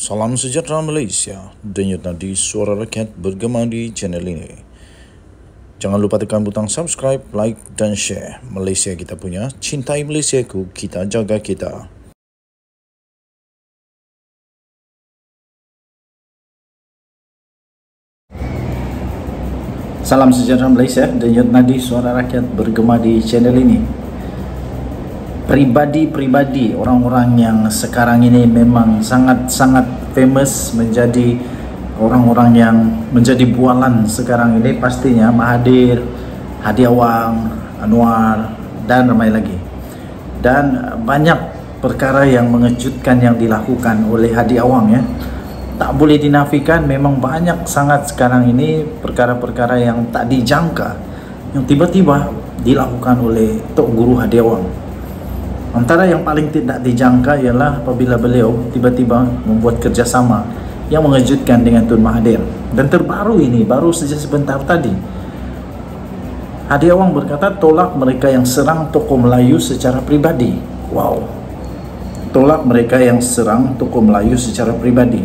Salam sejahtera Malaysia, denyut nadi suara rakyat bergema di channel ini. Jangan lupa tekan butang subscribe, like dan share. Malaysia kita punya, cintai Malaysiaku, kita jaga kita. Salam sejahtera Malaysia, denyut nadi suara rakyat bergema di channel ini. Pribadi-pribadi orang-orang yang sekarang ini memang sangat-sangat famous, menjadi orang-orang yang menjadi bualan sekarang ini pastinya Mahathir, Hadi Awang, Anwar dan ramai lagi. Dan banyak perkara yang mengejutkan yang dilakukan oleh Hadi Awang ya. Tak boleh dinafikan, memang banyak sangat sekarang ini perkara-perkara yang tak dijangka yang tiba-tiba dilakukan oleh Tok Guru Hadi Awang. Antara yang paling tidak dijangka ialah apabila beliau tiba-tiba membuat kerjasama yang mengejutkan dengan Tun Mahathir. Dan terbaru ini, baru saja sebentar tadi, Hadi Awang berkata tolak mereka yang serang tokoh Melayu secara pribadi. Wow, tolak mereka yang serang tokoh Melayu secara pribadi.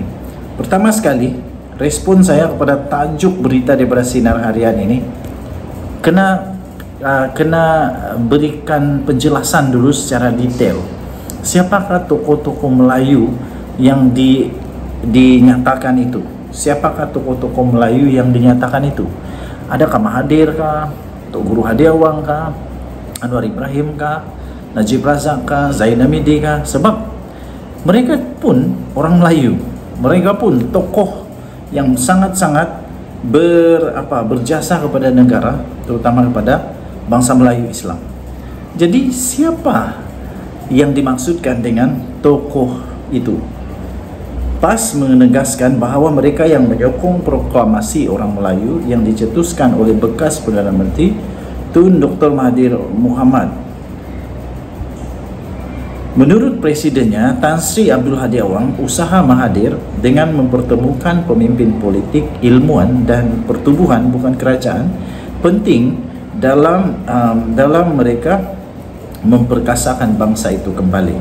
Pertama sekali, respon saya kepada tajuk berita daripada Sinar Harian ini, kena berikan penjelasan dulu secara detail. Siapakah tokoh-tokoh Melayu yang dinyatakan itu? Siapakah tokoh-tokoh Melayu yang dinyatakan itu? Adakah Mahathir kah? Tok Guru Hadi Awang kah? Anwar Ibrahim kah? Najib Razak kah? Zaid Hamidi kah? Sebab mereka pun orang Melayu. Mereka pun tokoh yang sangat-sangat berjasa kepada negara, terutama kepada bangsa Melayu Islam. Jadi siapa yang dimaksudkan dengan tokoh itu? PAS menegaskan bahawa mereka yang menyokong proklamasi orang Melayu yang dicetuskan oleh bekas Perdana Menteri Tun Dr. Mahathir Mohamad. Menurut presidennya Tan Sri Abdul Hadi Awang, usaha Mahathir dengan mempertemukan pemimpin politik, ilmuwan dan pertubuhan bukan kerajaan penting dalam mereka memperkasakan bangsa itu kembali.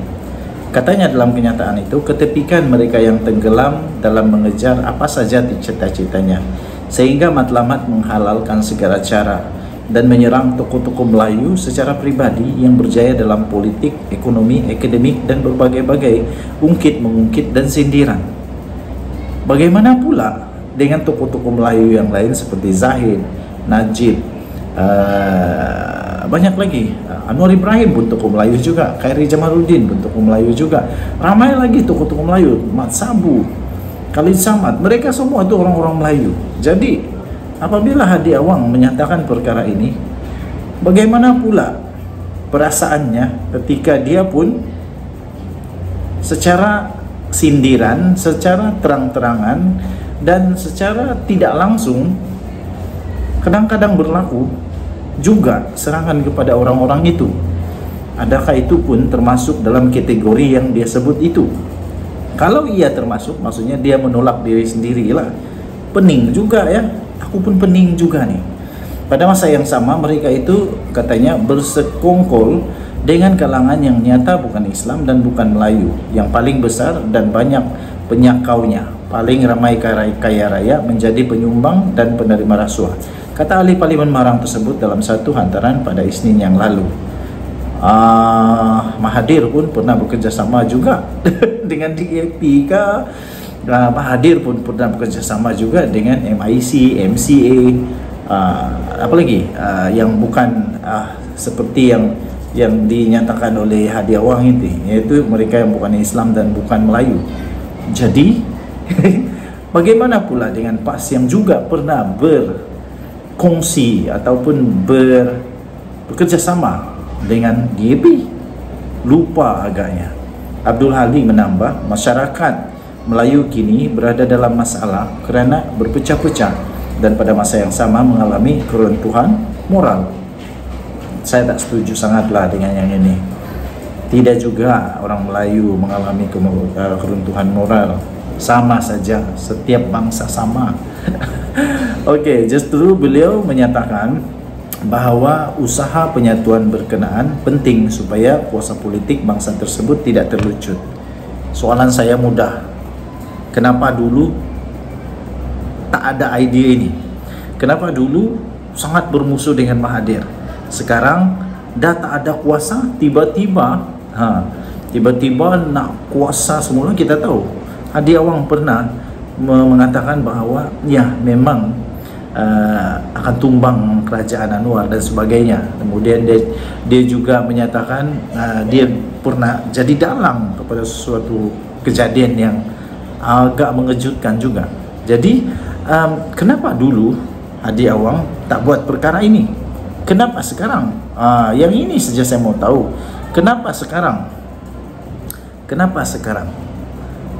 Katanya dalam kenyataan itu, ketepikan mereka yang tenggelam dalam mengejar apa saja cita-citanya, sehingga matlamat menghalalkan segala cara dan menyerang tokoh-tokoh Melayu secara pribadi yang berjaya dalam politik, ekonomi, akademik dan berbagai-bagai ungkit-mengungkit dan sindiran. Bagaimana pula dengan tokoh-tokoh Melayu yang lain seperti Zahid, Najib, banyak lagi, Anwar Ibrahim pun tokoh Melayu juga, Khairi Jamaluddin pun tokoh Melayu juga, ramai lagi tokoh-tokoh Melayu, Mat Sabu, Khalid Samad, mereka semua itu orang-orang Melayu. Jadi apabila Hadi Awang menyatakan perkara ini, bagaimana pula perasaannya ketika dia pun secara sindiran, secara terang-terangan dan secara tidak langsung kadang-kadang berlaku juga serangan kepada orang-orang itu? Adakah itu pun termasuk dalam kategori yang dia sebut itu? Kalau ia termasuk, maksudnya dia menolak diri sendirilah. Pening juga ya, aku pun pening juga nih. Pada masa yang sama mereka itu katanya bersekongkol dengan kalangan yang nyata bukan Islam dan bukan Melayu, yang paling besar dan banyak penyakaunya, paling ramai kaya raya, menjadi penyumbang dan penerima rasuah, kata ahli Parlimen Marang tersebut dalam satu hantaran pada Isnin yang lalu. Mahathir pun pernah bekerja sama juga dengan DAP kah? Mahathir pun pernah bekerja sama juga dengan MIC, MCA, apalagi yang bukan seperti yang dinyatakan oleh Hadi Awang ini, yaitu mereka yang bukan Islam dan bukan Melayu. Jadi bagaimana pula dengan PAS yang juga pernah berkongsi ataupun bekerja sama dengan DAP? Lupa agaknya. Abdul Hadi menambah, masyarakat Melayu kini berada dalam masalah kerana berpecah-pecah dan pada masa yang sama mengalami keruntuhan moral. Saya tak setuju sangatlah dengan yang ini. Tidak juga orang Melayu mengalami keruntuhan moral. Sama saja, setiap bangsa sama. Okey, justru beliau menyatakan bahawa usaha penyatuan berkenaan penting supaya kuasa politik bangsa tersebut tidak terlucut. Soalan saya mudah. Kenapa dulu tak ada idea ini? Kenapa dulu sangat bermusuh dengan Mahathir? Sekarang dah tak ada kuasa, tiba-tiba nak kuasa semula. Kita tahu Hadi Awang pernah mengatakan bahawa ya memang akan tumbang kerajaan Anwar dan sebagainya. Kemudian dia juga menyatakan dia pernah jadi dalang kepada sesuatu kejadian yang agak mengejutkan juga. Jadi kenapa dulu Hadi Awang tak buat perkara ini? Kenapa sekarang? Yang ini saja saya mau tahu. Kenapa sekarang? Kenapa sekarang?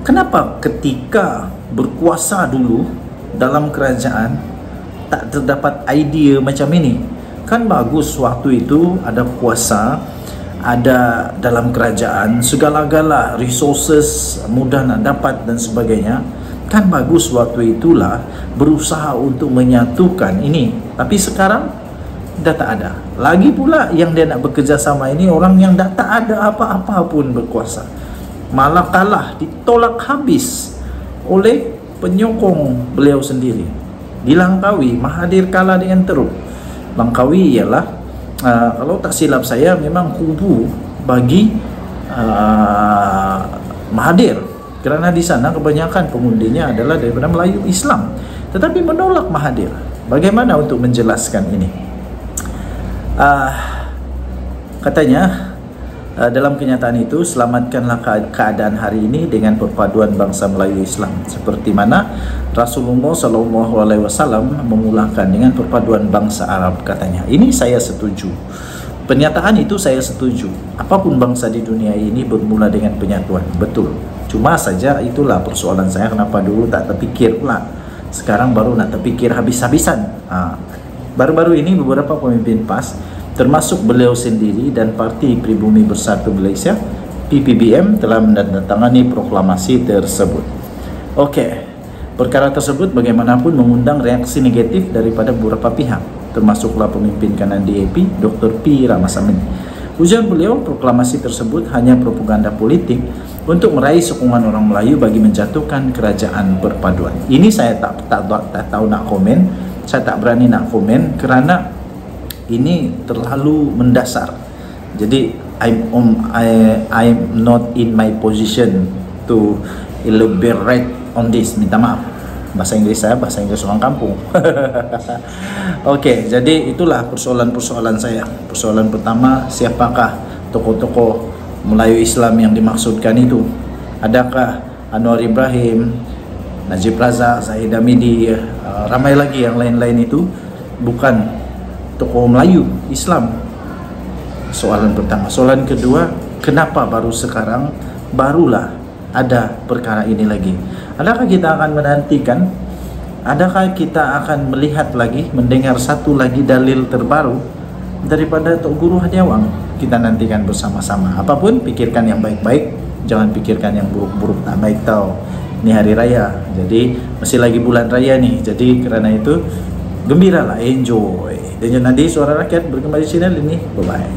Kenapa ketika berkuasa dulu dalam kerajaan tak terdapat idea macam ini? Kan bagus waktu itu ada kuasa, ada dalam kerajaan, segala-gala resources mudah nak dapat dan sebagainya. Kan bagus waktu itulah berusaha untuk menyatukan ini. Tapi sekarang dah tak ada. Lagi pula yang dia nak bekerja sama ini orang yang dah tak ada apa-apa pun berkuasa. Malah kalah, ditolak habis oleh penyokong beliau sendiri. Di Langkawi, Mahathir kalah dengan teruk. Langkawi ialah kalau tak silap saya memang kubu bagi Mahathir, kerana di sana kebanyakan pengundinya adalah daripada Melayu Islam, tetapi menolak Mahathir. Bagaimana untuk menjelaskan ini? Katanya dalam kenyataan itu, selamatkanlah keadaan hari ini dengan perpaduan bangsa Melayu Islam, seperti mana Rasulullah SAW memulakan dengan perpaduan bangsa Arab, katanya. Ini saya setuju. Pernyataan itu saya setuju. Apapun bangsa di dunia ini bermula dengan penyatuan, betul. Cuma saja itulah persoalan saya, kenapa dulu tak terpikir pula. Sekarang baru nak terpikir habis-habisan. Baru-baru ini beberapa pemimpin PAS, termasuk beliau sendiri dan Parti Pribumi Bersatu Malaysia PPBM, telah menandatangani proklamasi tersebut. Okey, perkara tersebut bagaimanapun mengundang reaksi negatif daripada beberapa pihak, termasuklah pemimpin kanan DAP Dr. P. Ramasamy. Ujar beliau, proklamasi tersebut hanya propaganda politik untuk meraih sokongan orang Melayu bagi menjatuhkan kerajaan perpaduan. Ini saya tak tahu nak komen, saya tak berani nak komen kerana ini terlalu mendasar. Jadi I'm not in my position to elaborate on this. Minta maaf, bahasa Inggris saya bahasa Inggris orang kampung. Okey, jadi itulah persoalan-persoalan saya. Persoalan pertama, siapakah tokoh-tokoh Melayu Islam yang dimaksudkan itu? Adakah Anwar Ibrahim, Najib Razak, Zahid Hamidi, ramai lagi yang lain-lain itu bukan tokoh Melayu Islam? Soalan pertama. Soalan kedua, kenapa baru sekarang barulah ada perkara ini lagi? Adakah kita akan menantikan? Adakah kita akan melihat lagi, mendengar satu lagi dalil terbaru daripada Tok Guru Hadi Awang? Kita nantikan bersama-sama. Apapun, pikirkan yang baik-baik, jangan pikirkan yang buruk-buruk. Tak baik tau. Ini hari raya, jadi masih lagi bulan raya nih. Jadi kerana itu gembiralah, enjoy. Dan nanti Suara Rakyat berkembali di channel ini. Bye bye.